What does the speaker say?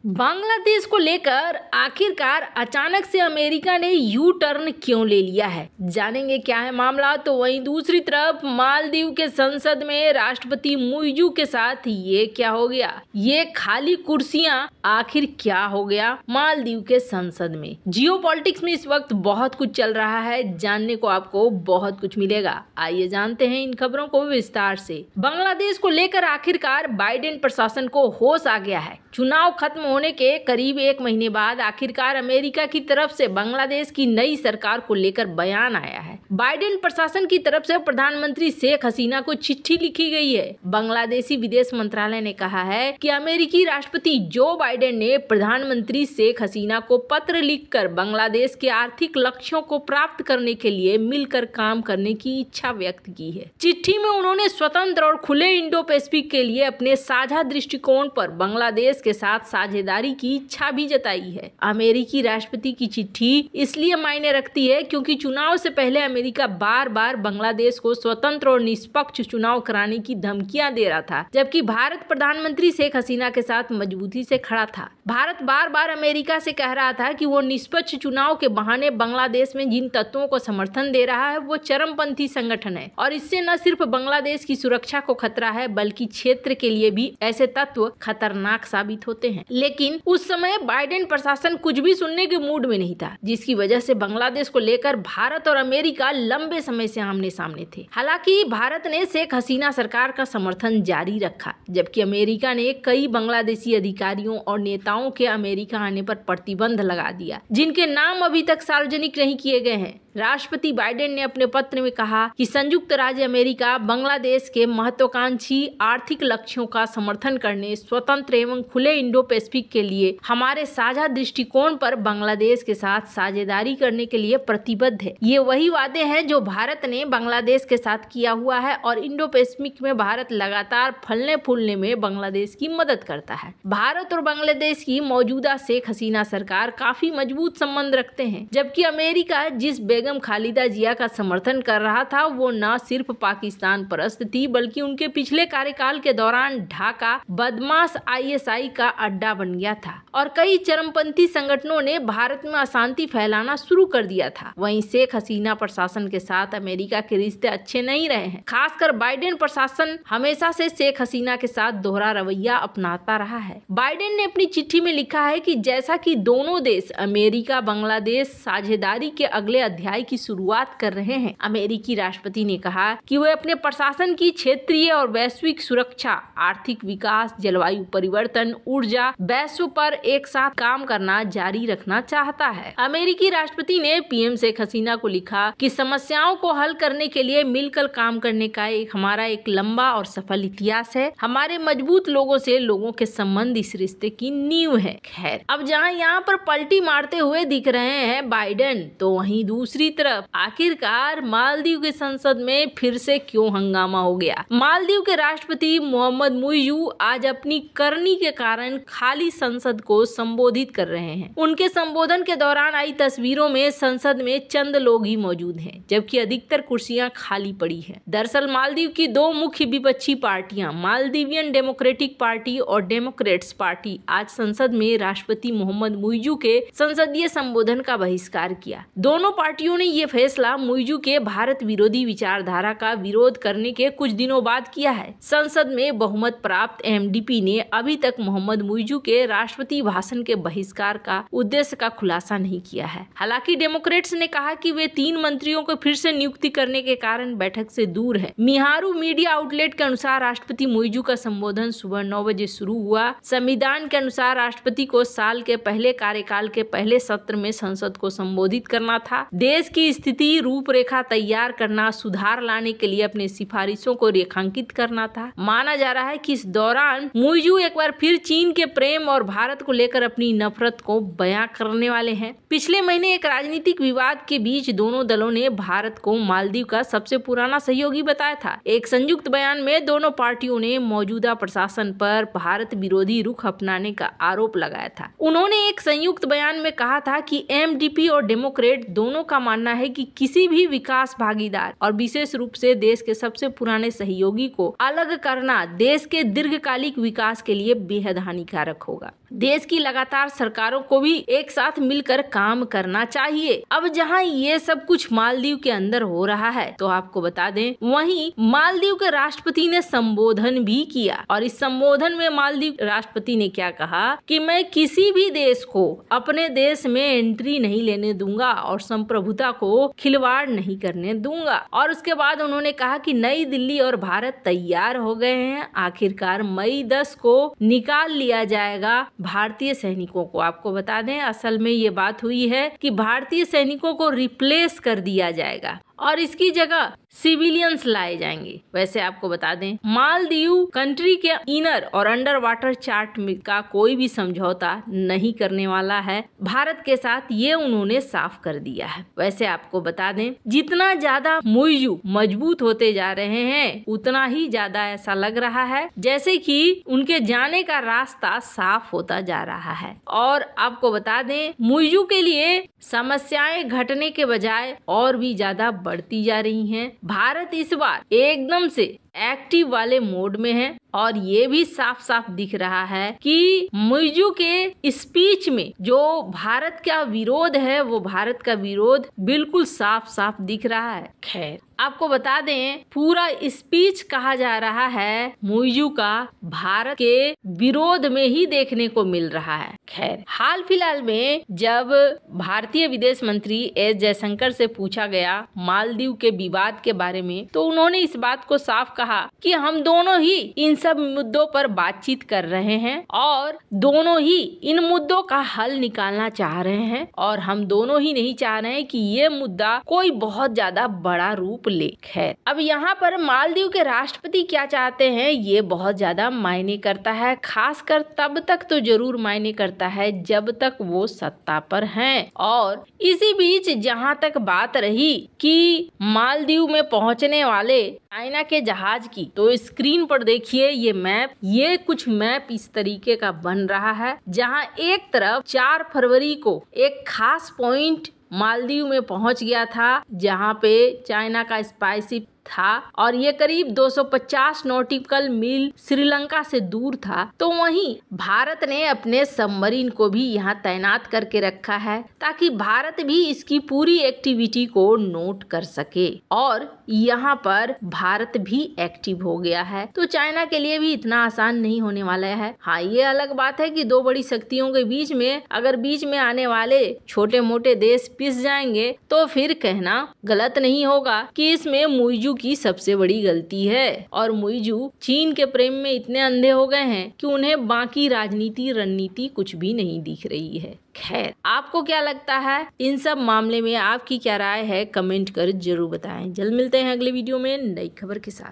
बांग्लादेश को लेकर आखिरकार अचानक से अमेरिका ने यू टर्न क्यों ले लिया है, जानेंगे क्या है मामला। तो वहीं दूसरी तरफ मालदीव के संसद में राष्ट्रपति मुइजू के साथ ये क्या हो गया, ये खाली कुर्सियां आखिर क्या हो गया मालदीव के संसद में। जियोपॉलिटिक्स में इस वक्त बहुत कुछ चल रहा है, जानने को आपको बहुत कुछ मिलेगा। आइए जानते हैं इन खबरों को विस्तार से। बांग्लादेश को लेकर आखिरकार बाइडेन प्रशासन को होश आ गया है। चुनाव खत्म होने के करीब एक महीने बाद आखिरकार अमेरिका की तरफ से बांग्लादेश की नई सरकार को लेकर बयान आया है। बाइडेन प्रशासन की तरफ से प्रधानमंत्री शेख हसीना को चिट्ठी लिखी गई है। बांग्लादेशी विदेश मंत्रालय ने कहा है कि अमेरिकी राष्ट्रपति जो बाइडेन ने प्रधानमंत्री शेख हसीना को पत्र लिखकर बांग्लादेश के आर्थिक लक्ष्यों को प्राप्त करने के लिए मिलकर काम करने की इच्छा व्यक्त की है। चिट्ठी में उन्होंने स्वतंत्र और खुले इंडो पैसिफिक के लिए अपने साझा दृष्टिकोण पर बांग्लादेश के साथ साझेदारी की इच्छा भी जताई है। अमेरिकी राष्ट्रपति की चिट्ठी इसलिए मायने रखती है क्योंकि चुनाव से पहले अमेरिका बार बार बांग्लादेश को स्वतंत्र और निष्पक्ष चुनाव कराने की धमकियां दे रहा था, जबकि भारत प्रधानमंत्री शेख हसीना के साथ मजबूती से खड़ा था। भारत बार बार अमेरिका से कह रहा था कि वो निष्पक्ष चुनाव के बहाने बांग्लादेश में जिन तत्वों को समर्थन दे रहा है वो चरमपंथी संगठन है और इससे न सिर्फ बांग्लादेश की सुरक्षा को खतरा है बल्कि क्षेत्र के लिए भी ऐसे तत्व खतरनाक साबित होते हैं। लेकिन उस समय बाइडेन प्रशासन कुछ भी सुनने के मूड में नहीं था, जिसकी वजह से बांग्लादेश को लेकर भारत और अमेरिका लंबे समय से आमने सामने थे। हालांकि भारत ने शेख हसीना सरकार का समर्थन जारी रखा, जबकि अमेरिका ने कई बांग्लादेशी अधिकारियों और नेताओं के अमेरिका आने पर प्रतिबंध लगा दिया, जिनके नाम अभी तक सार्वजनिक नहीं किए गए हैं। राष्ट्रपति बाइडेन ने अपने पत्र में कहा कि संयुक्त राज्य अमेरिका बांग्लादेश के महत्वाकांक्षी आर्थिक लक्ष्यों का समर्थन करने, स्वतंत्र एवं खुले इंडो पैसिफिक के लिए हमारे साझा दृष्टिकोण पर बांग्लादेश के साथ साझेदारी करने के लिए प्रतिबद्ध है। ये वही वादे हैं जो भारत ने बांग्लादेश के साथ किया हुआ है और इंडो पैसिफिक में भारत लगातार फलने फूलने में बांग्लादेश की मदद करता है। भारत और बांग्लादेश की मौजूदा शेख हसीना सरकार काफी मजबूत संबंध रखते हैं, जबकि अमेरिका जिस बेगम खालिदा जिया का समर्थन कर रहा था वो न सिर्फ पाकिस्तान परस्त थी बल्कि उनके पिछले कार्यकाल के दौरान ढाका बदमाश ISI का अड्डा बन गया था और कई चरमपंथी संगठनों ने भारत में अशांति फैलाना शुरू कर दिया था। वहीं शेख हसीना प्रशासन के साथ अमेरिका के रिश्ते अच्छे नहीं रहे हैं। खासकर बाइडेन प्रशासन हमेशा से शेख हसीना के साथ दोहरा रवैया अपनाता रहा है। बाइडेन ने अपनी चिट्ठी में लिखा है कि जैसा कि दोनों देश अमेरिका बांग्लादेश साझेदारी के अगले अध्याय की शुरुआत कर रहे हैं, अमेरिकी राष्ट्रपति ने कहा कि वे अपने प्रशासन की क्षेत्रीय और वैश्विक सुरक्षा, आर्थिक विकास, जलवायु परिवर्तन, ऊर्जा, वैश्व पर एक साथ काम करना जारी रखना चाहता है। अमेरिकी राष्ट्रपति ने PM शेख हसीना को लिखा कि समस्याओं को हल करने के लिए मिलकर काम करने का हमारा एक लंबा और सफल इतिहास है। हमारे मजबूत लोगों से लोगों के संबंध इस रिश्ते की नींव है। खैर, अब जहाँ यहाँ पर पलटी मारते हुए दिख रहे हैं बाइडेन, तो वहीं दूसरी तरफ आखिरकार मालदीव के संसद में फिर से क्यों हंगामा हो गया। मालदीव के राष्ट्रपति मोहम्मद मुइजू आज अपनी करनी के कारण खाली संसद को संबोधित कर रहे हैं। उनके संबोधन के दौरान आई तस्वीरों में संसद में चंद लोग ही मौजूद हैं, जबकि अधिकतर कुर्सियां खाली पड़ी हैं। दरअसल मालदीव की दो मुख्य विपक्षी पार्टियां मालदीवियन डेमोक्रेटिक पार्टी और डेमोक्रेट्स पार्टी आज संसद में राष्ट्रपति मोहम्मद मुइजू के संसदीय संबोधन का बहिष्कार किया। दोनों पार्टियों ने ये फैसला मुइजू के भारत विरोधी विचारधारा का विरोध करने के कुछ दिनों बाद किया है। संसद में बहुमत प्राप्त MDP ने अभी तक मोहम्मद मुइजू के राष्ट्रपति भाषण के बहिष्कार का उद्देश्य का खुलासा नहीं किया है। हालांकि डेमोक्रेट्स ने कहा कि वे 3 मंत्रियों को फिर से नियुक्ति करने के कारण बैठक से दूर है। मिहारू मीडिया आउटलेट के अनुसार राष्ट्रपति मुइजू का संबोधन सुबह 9 बजे शुरू हुआ। संविधान के अनुसार राष्ट्रपति को साल के पहले कार्यकाल के पहले सत्र में संसद को संबोधित करना था, देश की स्थिति रूपरेखा तैयार करना, सुधार लाने के लिए अपने सिफारिशों को रेखांकित करना था। माना जा रहा है कि इस दौरान मुइजू एक बार फिर चीन के प्रेम और भारत को लेकर अपनी नफरत को बयां करने वाले हैं। पिछले महीने एक राजनीतिक विवाद के बीच दोनों दलों ने भारत को मालदीव का सबसे पुराना सहयोगी बताया था। एक संयुक्त बयान में दोनों पार्टियों ने मौजूदा प्रशासन पर भारत विरोधी रुख अपनाने का आरोप लगाया था। उन्होंने एक संयुक्त बयान में कहा था कि MDP और डेमोक्रेट दोनों का मानना है कि किसी भी विकास भागीदार और विशेष रूप से देश के सबसे पुराने सहयोगी को अलग करना देश के दीर्घकालिक विकास के लिए बेहद हानिकारक होगा। देश की लगातार सरकारों को भी एक साथ मिलकर काम करना चाहिए। अब जहां ये सब कुछ मालदीव के अंदर हो रहा है, तो आपको बता दें वहीं मालदीव के राष्ट्रपति ने संबोधन भी किया और इस संबोधन में मालदीव राष्ट्रपति ने क्या कहा कि मैं किसी भी देश को अपने देश में एंट्री नहीं लेने दूंगा और संप्रभुता को खिलवाड़ नहीं करने दूंगा। और उसके बाद उन्होंने कहा कि नई दिल्ली और भारत तैयार हो गए हैं, आखिरकार मई 10 को निकाल लिया जाएगा भारतीय सैनिकों को। आपको बता दें असल में ये बात हुई है कि भारतीय सैनिकों को रिप्लेस कर दिया जाएगा और इसकी जगह सिविलियंस लाए जाएंगे। वैसे आपको बता दें मालदीव कंट्री के इनर और अंडर वाटर चार्ट का कोई भी समझौता नहीं करने वाला है भारत के साथ, ये उन्होंने साफ कर दिया है। वैसे आपको बता दें जितना ज्यादा मुइजू मजबूत होते जा रहे हैं उतना ही ज्यादा ऐसा लग रहा है जैसे कि उनके जाने का रास्ता साफ होता जा रहा है। और आपको बता दें मुइजू के लिए समस्याएं घटने के बजाय और भी ज्यादा बढ़ती जा रही हैं। भारत इस बार एकदम से एक्टिव वाले मोड में है और ये भी साफ साफ दिख रहा है कि मुइजू के स्पीच में जो भारत का विरोध है वो भारत का विरोध बिल्कुल साफ साफ दिख रहा है। खैर आपको बता दें पूरा स्पीच कहा जा रहा है मुइजू का भारत के विरोध में ही देखने को मिल रहा है। खैर हाल फिलहाल में जब भारतीय विदेश मंत्री एस जयशंकर से पूछा गया मालदीव के विवाद के बारे में तो उन्होंने इस बात को साफ कहा कि हम दोनों ही इन सब मुद्दों पर बातचीत कर रहे हैं और दोनों ही इन मुद्दों का हल निकालना चाह रहे हैं और हम दोनों ही नहीं चाह रहे हैं कि ये मुद्दा कोई बहुत ज्यादा बड़ा रूप ले। खैर अब यहाँ पर मालदीव के राष्ट्रपति क्या चाहते हैं ये बहुत ज्यादा मायने करता है, खासकर तब तक तो जरूर मायने करता है जब तक वो सत्ता पर हैं। और इसी बीच जहाँ तक बात रही कि मालदीव में पहुँचने वाले चाइना के जहाज की, तो स्क्रीन पर देखिए ये मैप, ये कुछ मैप इस तरीके का बन रहा है जहां एक तरफ 4 फरवरी को एक खास पॉइंट मालदीव में पहुंच गया था जहां पे चाइना का स्पाई था और ये करीब 250 नॉटिकल मील श्रीलंका से दूर था। तो वहीं भारत ने अपने सबमरीन को भी यहाँ तैनात करके रखा है ताकि भारत भी इसकी पूरी एक्टिविटी को नोट कर सके और यहाँ पर भारत भी एक्टिव हो गया है। तो चाइना के लिए भी इतना आसान नहीं होने वाला है। हाँ ये अलग बात है कि दो बड़ी शक्तियों के बीच में अगर बीच में आने वाले छोटे मोटे देश पिस जाएंगे तो फिर कहना गलत नहीं होगा कि इसमें मुइजू की सबसे बड़ी गलती है। और मुइजू चीन के प्रेम में इतने अंधे हो गए हैं कि उन्हें बाकी राजनीति रणनीति कुछ भी नहीं दिख रही है। खैर आपको क्या लगता है इन सब मामले में, आपकी क्या राय है, कमेंट कर जरूर बताएं। जल्द मिलते हैं अगले वीडियो में नई खबर के साथ।